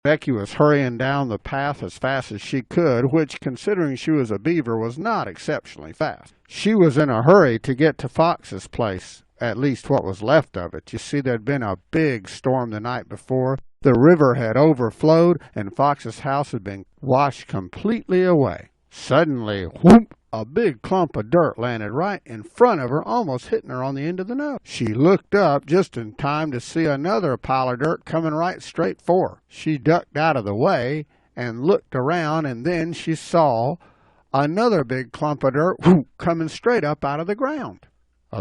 Becky was hurrying down the path as fast as she could, which, considering she was a beaver, was not exceptionally fast. She was in a hurry to get to Fox's place, at least what was left of it. You see, there'd been a big storm the night before. The river had overflowed, and Fox's house had been washed completely away. Suddenly, whoop! A big clump of dirt landed right in front of her, almost hitting her on the end of the nose. She looked up just in time to see another pile of dirt coming right straight for her. She ducked out of the way and looked around, and then she saw another big clump of dirt coming straight up out of the ground.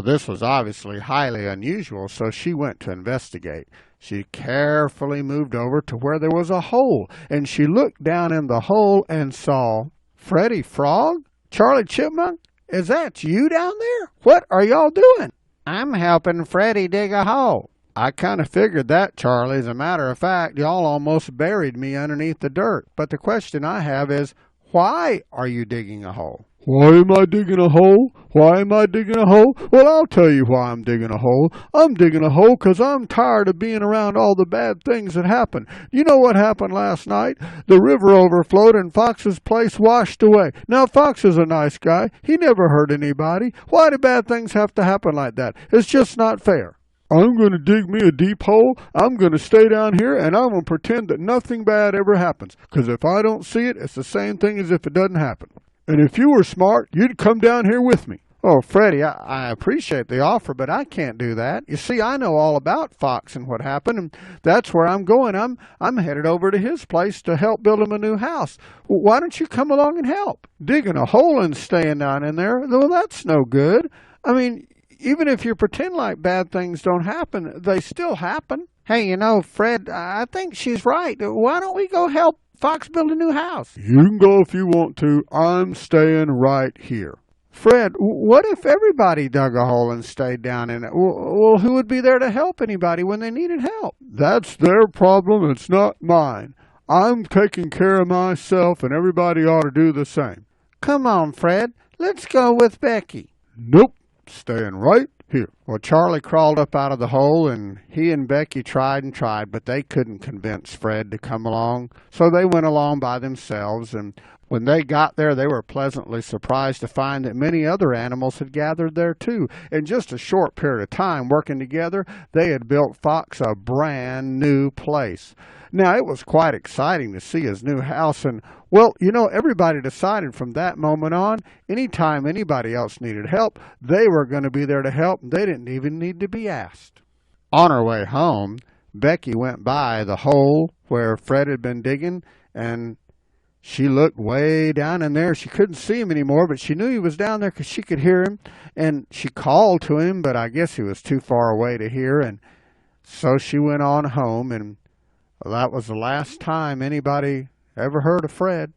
This was obviously highly unusual, so she went to investigate. She carefully moved over to where there was a hole, and she looked down in the hole and saw Freddie Frog? Charlie Chipmunk, is that you down there? What are y'all doing? I'm helping Freddie dig a hole. I kind of figured that, Charlie. As a matter of fact, y'all almost buried me underneath the dirt. But the question I have is, why are you digging a hole? Why am I digging a hole? Why am I digging a hole? Well, I'll tell you why I'm digging a hole. I'm digging a hole because I'm tired of being around all the bad things that happen. You know what happened last night? The river overflowed and Fox's place washed away. Now, Fox is a nice guy. He never hurt anybody. Why do bad things have to happen like that? It's just not fair. I'm going to dig me a deep hole. I'm going to stay down here, and I'm going to pretend that nothing bad ever happens. Because if I don't see it, it's the same thing as if it doesn't happen. And if you were smart, you'd come down here with me. Oh, Freddie, I appreciate the offer, but I can't do that. You see, I know all about Fox and what happened, and that's where I'm going. I'm headed over to his place to help build him a new house. Well, why don't you come along and help? Digging a hole and staying down in there, well, that's no good. I mean, even if you pretend like bad things don't happen, they still happen. Hey, you know, Fred, I think she's right. Why don't we go help Fox build a new house? You can go if you want to. I'm staying right here. Fred, what if everybody dug a hole and stayed down in it? Well, who would be there to help anybody when they needed help? That's their problem. It's not mine. I'm taking care of myself, and everybody ought to do the same. Come on, Fred. Let's go with Becky. Nope. Staying right here. Well, Charlie crawled up out of the hole, and he and Becky tried and tried, but they couldn't convince Fred to come along. So they went along by themselves, and when they got there, they were pleasantly surprised to find that many other animals had gathered there too. In just a short period of time working together, they had built Fox a brand new place. Now, it was quite exciting to see his new house, and, well, you know, everybody decided from that moment on, anytime anybody else needed help, they were going to be there to help, and they didn't even need to be asked. On her way home, Becky went by the hole where Fred had been digging, and she looked way down in there. She couldn't see him anymore, but she knew he was down there because she could hear him, and she called to him, but I guess he was too far away to hear, and so she went on home, and well, that was the last time anybody ever heard of Fred.